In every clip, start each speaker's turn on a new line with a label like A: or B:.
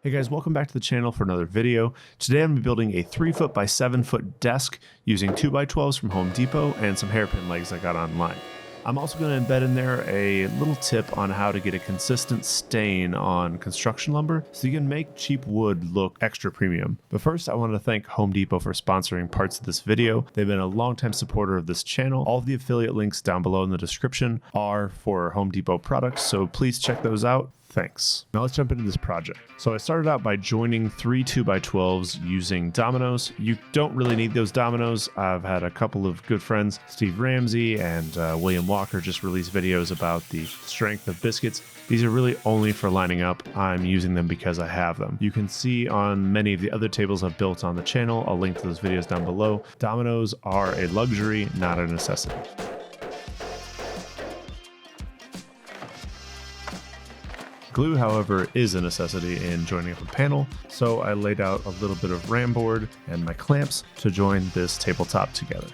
A: Hey guys, welcome back to the channel for another video. Today I'm going to be building a 3-foot by 7-foot desk using 2x12s from Home Depot and some hairpin legs I got online. I'm also going to embed in there a little tip on how to get a consistent stain on construction lumber so you can make cheap wood look extra premium. But first, I want to thank Home Depot for sponsoring parts of this video. They've been a longtime supporter of this channel. All of the affiliate links down below in the description are for Home Depot products, so please check those out. Thanks. Now let's jump into this project. So I started out by joining 3 2x12s using dominoes. You don't really need those dominoes. I've had a couple of good friends, Steve Ramsey and William Walker, just released videos about the strength of biscuits. These are really only for lining up. I'm using them because I have them. You can see on many of the other tables I've built on the channel. I'll link to those videos down below. Dominoes are a luxury, not a necessity. Glue, however, is a necessity in joining up a panel, so I laid out a little bit of ram board and my clamps to join this tabletop together.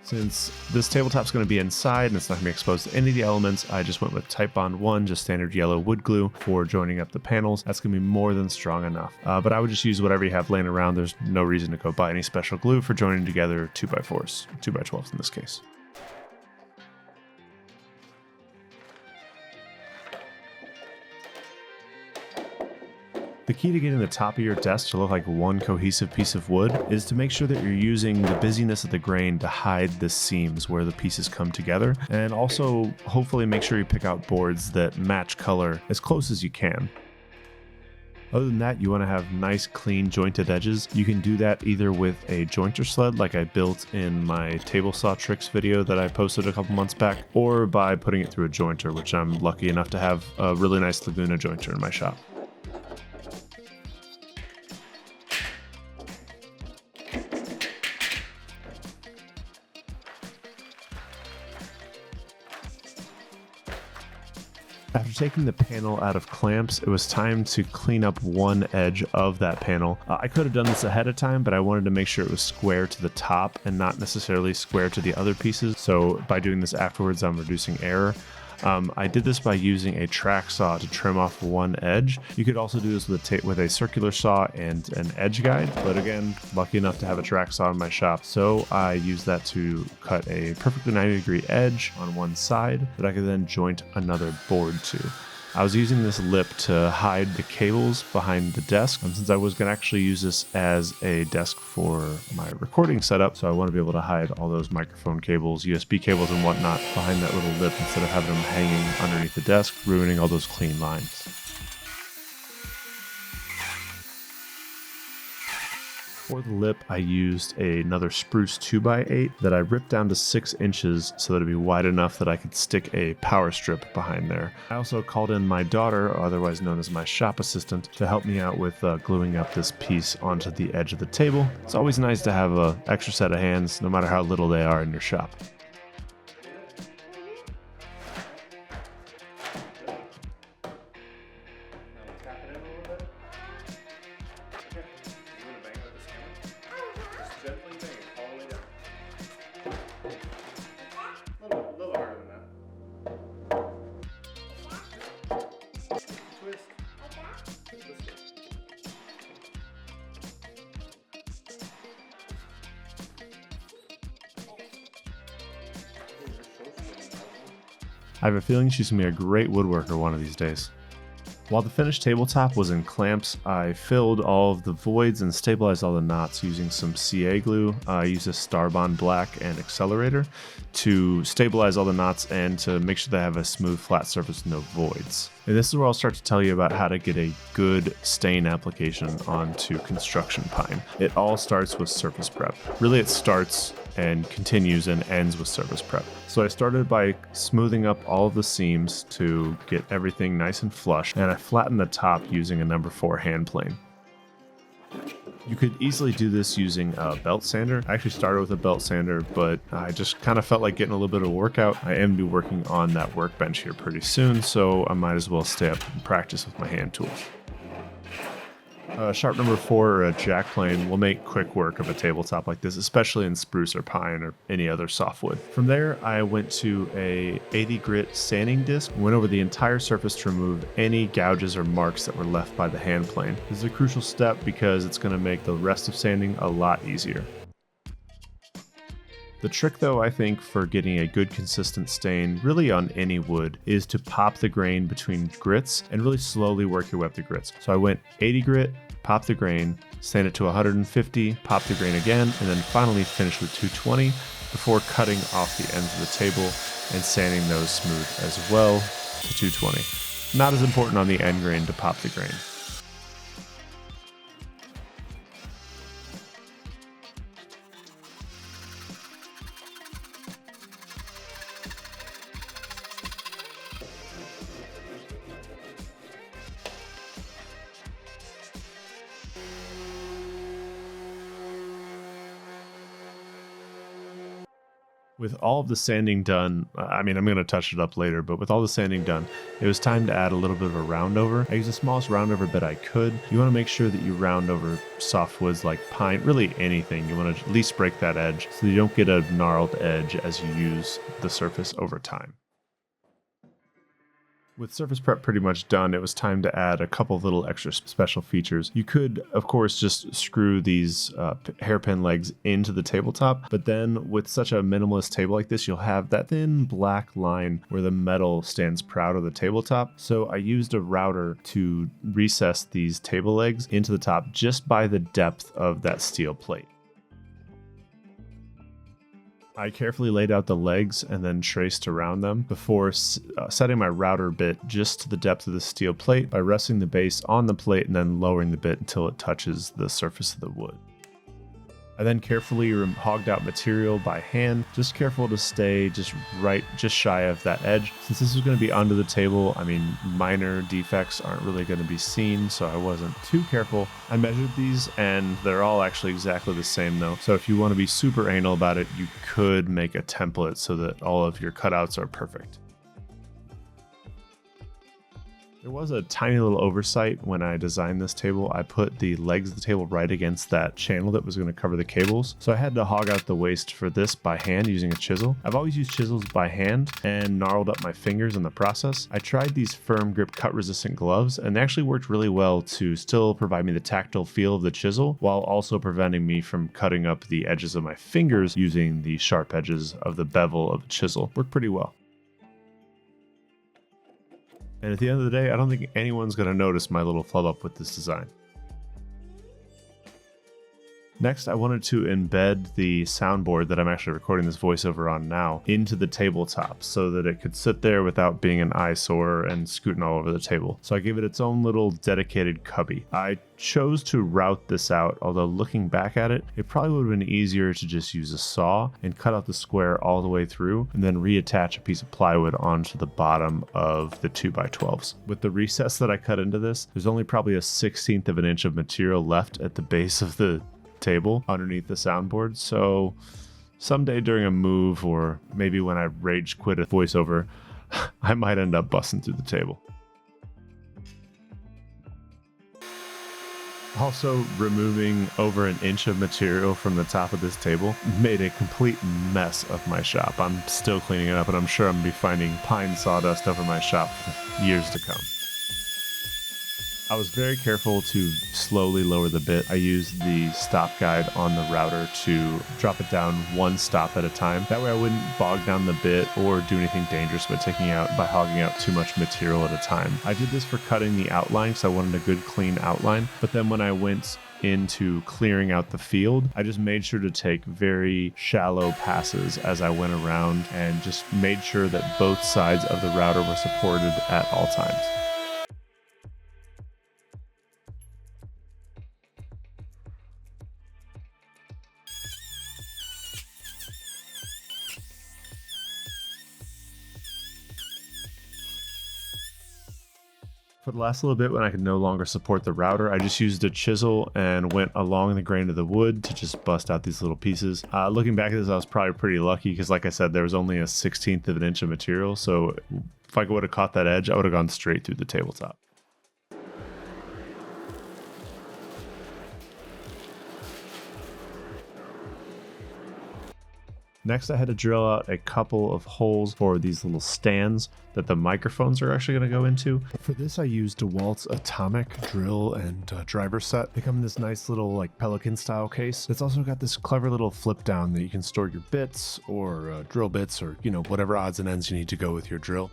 A: Since this tabletop's going to be inside and it's not going to be exposed to any of the elements, I just went with Type Bond 1, just standard yellow wood glue for joining up the panels. That's going to be more than strong enough. But I would just use whatever you have laying around. There's no reason to go buy any special glue for joining together 2x4s, 2x12s in this case. The key to getting the top of your desk to look like one cohesive piece of wood is to make sure that you're using the busyness of the grain to hide the seams where the pieces come together, and also hopefully make sure you pick out boards that match color as close as you can. Other than that, you want to have nice clean jointed edges. You can do that either with a jointer sled like I built in my table saw tricks video that I posted a couple months back, or by putting it through a jointer, which I'm lucky enough to have a really nice Laguna jointer in my shop. After taking the panel out of clamps, it was time to clean up one edge of that panel. I could have done this ahead of time, but I wanted to make sure it was square to the top and not necessarily square to the other pieces. So by doing this afterwards, I'm reducing error. I did this by using a track saw to trim off one edge. You could also do this with a circular saw and an edge guide, but again, lucky enough to have a track saw in my shop, so I used that to cut a perfectly 90-degree edge on one side that I could then joint another board to. I was using this lip to hide the cables behind the desk, since I was going to actually use this as a desk for my recording setup, so I want to be able to hide all those microphone cables, USB cables and whatnot behind that little lip instead of having them hanging underneath the desk, ruining all those clean lines. For the lip, I used another spruce 2x8 that I ripped down to 6 inches so that it'd be wide enough that I could stick a power strip behind there. I also called in my daughter, otherwise known as my shop assistant, to help me out with gluing up this piece onto the edge of the table. It's always nice to have an extra set of hands, no matter how little they are in your shop. I have a feeling she's going to be a great woodworker one of these days. While the finished tabletop was in clamps, I filled all of the voids and stabilized all the knots using some CA glue. I used a Starbond Black and Accelerator to stabilize all the knots and to make sure they have a smooth flat surface with no voids. And this is where I'll start to tell you about how to get a good stain application onto construction pine. It all starts with surface prep. Really, it starts and continues and ends with surface prep. So I started by smoothing up all of the seams to get everything nice and flush, and I flattened the top using a number 4 hand plane. You could easily do this using a belt sander. I actually started with a belt sander, but I just kind of felt like getting a little bit of workout. I am be working on that workbench here pretty soon, so I might as well stay up and practice with my hand tools. Sharp number 4 or a jack plane will make quick work of a tabletop like this, especially in spruce or pine or any other softwood. From there, I went to a 80 grit sanding disc, went over the entire surface to remove any gouges or marks that were left by the hand plane. This is a crucial step because it's going to make the rest of sanding a lot easier. The trick though, I think, for getting a good consistent stain really on any wood is to pop the grain between grits and really slowly work your way up the grits. So I went 80 grit, pop the grain, sand it to 150, pop the grain again, and then finally finish with 220 before cutting off the ends of the table and sanding those smooth as well to 220. Not as important on the end grain to pop the grain. With all of the sanding done, I'm going to touch it up later, but with all the sanding done, it was time to add a little bit of a round over. I used the smallest round over bit I could. You want to make sure that you round over softwoods like pine, really anything. You want to at least break that edge so you don't get a gnarled edge as you use the surface over time. With surface prep pretty much done, it was time to add a couple of little extra special features. You could, of course, just screw these hairpin legs into the tabletop, but then with such a minimalist table like this, you'll have that thin black line where the metal stands proud of the tabletop. So I used a router to recess these table legs into the top just by the depth of that steel plate. I carefully laid out the legs and then traced around them before setting my router bit just to the depth of the steel plate by resting the base on the plate and then lowering the bit until it touches the surface of the wood. I then carefully hogged out material by hand, just careful to stay just shy of that edge. Since this was going to be under the table, minor defects aren't really going to be seen, so I wasn't too careful. I measured these and they're all actually exactly the same though. So if you want to be super anal about it, you could make a template so that all of your cutouts are perfect. There was a tiny little oversight when I designed this table. I put the legs of the table right against that channel that was going to cover the cables. So I had to hog out the waste for this by hand using a chisel. I've always used chisels by hand and gnarled up my fingers in the process. I tried these firm grip cut resistant gloves and they actually worked really well to still provide me the tactile feel of the chisel while also preventing me from cutting up the edges of my fingers using the sharp edges of the bevel of the chisel. Worked pretty well. And at the end of the day, I don't think anyone's going to notice my little flub up with this design. Next, I wanted to embed the soundboard that I'm actually recording this voiceover on now into the tabletop so that it could sit there without being an eyesore and scooting all over the table. So I gave it its own little dedicated cubby. I chose to route this out, although looking back at it, it probably would have been easier to just use a saw and cut out the square all the way through and then reattach a piece of plywood onto the bottom of the 2x12s. With the recess that I cut into this, there's only probably a 1/16 of an inch of material left at the base of the table underneath the soundboard, so someday during a move or maybe when I rage quit a voiceover, I might end up busting through the table. Also, removing over an inch of material from the top of this table made a complete mess of my shop. I'm still cleaning it up and I'm sure I'm going to be finding pine sawdust over my shop for years to come. I was very careful to slowly lower the bit. I used the stop guide on the router to drop it down one stop at a time. That way I wouldn't bog down the bit or do anything dangerous by hogging out too much material at a time. I did this for cutting the outline because I wanted a good clean outline. But then when I went into clearing out the field, I just made sure to take very shallow passes as I went around and just made sure that both sides of the router were supported at all times. For the last little bit when I could no longer support the router, I just used a chisel and went along the grain of the wood to just bust out these little pieces. Looking back at this, I was probably pretty lucky because like I said, there was only a 1/16 of an inch of material. So if I would have caught that edge, I would have gone straight through the tabletop. Next, I had to drill out a couple of holes for these little stands that the microphones are actually going to go into. For this, I used DeWalt's Atomic drill and driver set. They come in this nice little like Pelican style case. It's also got this clever little flip down that you can store your bits or drill bits or, you know, whatever odds and ends you need to go with your drill.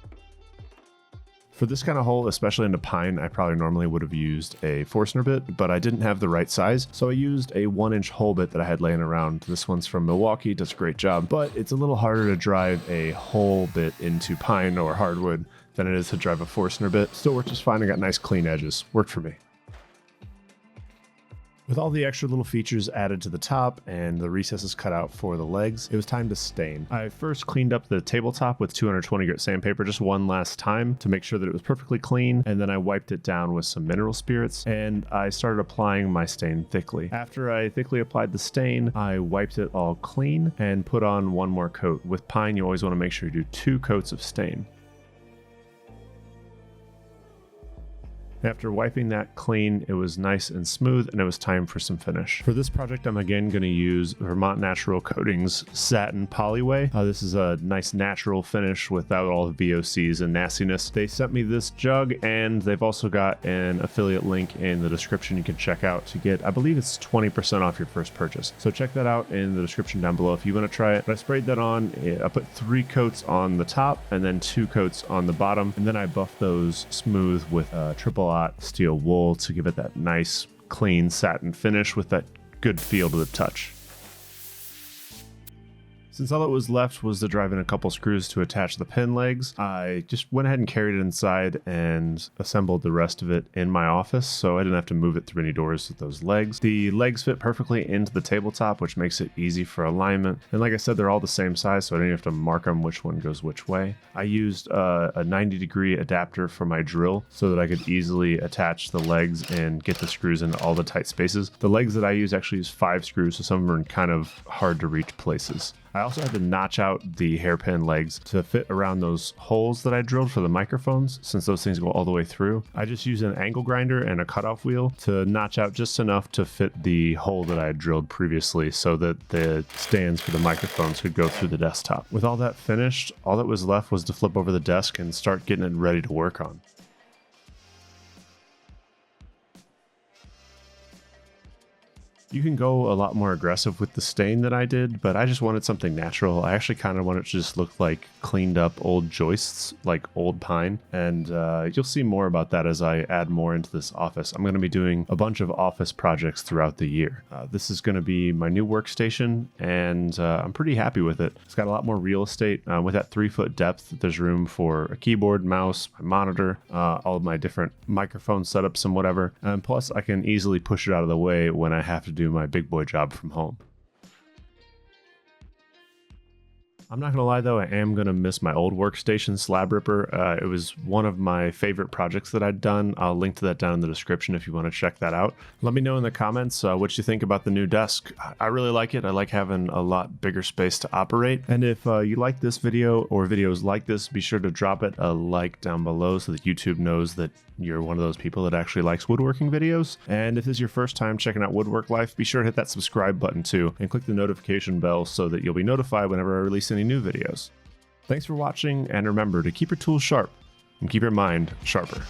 A: For this kind of hole, especially into pine, I probably normally would have used a Forstner bit, but I didn't have the right size, so I used a 1-inch hole bit that I had laying around. This one's from Milwaukee, does a great job, but it's a little harder to drive a hole bit into pine or hardwood than it is to drive a Forstner bit. Still worked just fine. I got nice clean edges. Worked for me. With all the extra little features added to the top and the recesses cut out for the legs, it was time to stain. I first cleaned up the tabletop with 220 grit sandpaper just one last time to make sure that it was perfectly clean, and then I wiped it down with some mineral spirits, and I started applying my stain thickly. After I thickly applied the stain, I wiped it all clean and put on one more coat. With pine, you always want to make sure you do 2 coats of stain. After wiping that clean, it was nice and smooth, and it was time for some finish. For this project, I'm again going to use Vermont Natural Coatings Satin Polyway. This is a nice natural finish without all the VOCs and nastiness. They sent me this jug, and they've also got an affiliate link in the description you can check out to get, I believe it's 20% off your first purchase. So check that out in the description down below if you want to try it. But I sprayed that on. I put 3 coats on the top and then 2 coats on the bottom, and then I buffed those smooth with triple steel wool to give it that nice clean satin finish with that good feel to the touch. Since all that was left was to drive in a couple screws to attach the pin legs, I just went ahead and carried it inside and assembled the rest of it in my office, so I didn't have to move it through any doors with those legs. The legs fit perfectly into the tabletop, which makes it easy for alignment. And like I said, they're all the same size, so I didn't have to mark them which one goes which way. I used a 90-degree adapter for my drill so that I could easily attach the legs and get the screws into all the tight spaces. The legs that I use actually use 5 screws, so some of them are in kind of hard to reach places. I also had to notch out the hairpin legs to fit around those holes that I drilled for the microphones, since those things go all the way through. I just used an angle grinder and a cutoff wheel to notch out just enough to fit the hole that I had drilled previously so that the stands for the microphones could go through the desktop. With all that finished, all that was left was to flip over the desk and start getting it ready to work on. You can go a lot more aggressive with the stain than I did, but I just wanted something natural. I actually kind of wanted it to just look like cleaned up old joists, like old pine, and you'll see more about that as I add more into this office. I'm going to be doing a bunch of office projects throughout the year. This is going to be my new workstation, and I'm pretty happy with it. It's got a lot more real estate. With that 3-foot depth, there's room for a keyboard, mouse, my monitor, all of my different microphone setups and whatever, and plus I can easily push it out of the way when I have to do my big boy job from home. I'm not going to lie though, I am going to miss my old workstation slab ripper. It was one of my favorite projects that I'd done. I'll link to that down in the description if you want to check that out. Let me know in the comments what you think about the new desk. I really like it. I like having a lot bigger space to operate. And if you like this video or videos like this, be sure to drop it a like down below so that YouTube knows that you're one of those people that actually likes woodworking videos. And if this is your first time checking out Wood.Work.LIFE, be sure to hit that subscribe button too and click the notification bell so that you'll be notified whenever I release any new videos. Thanks for watching, and remember to keep your tools sharp and keep your mind sharper.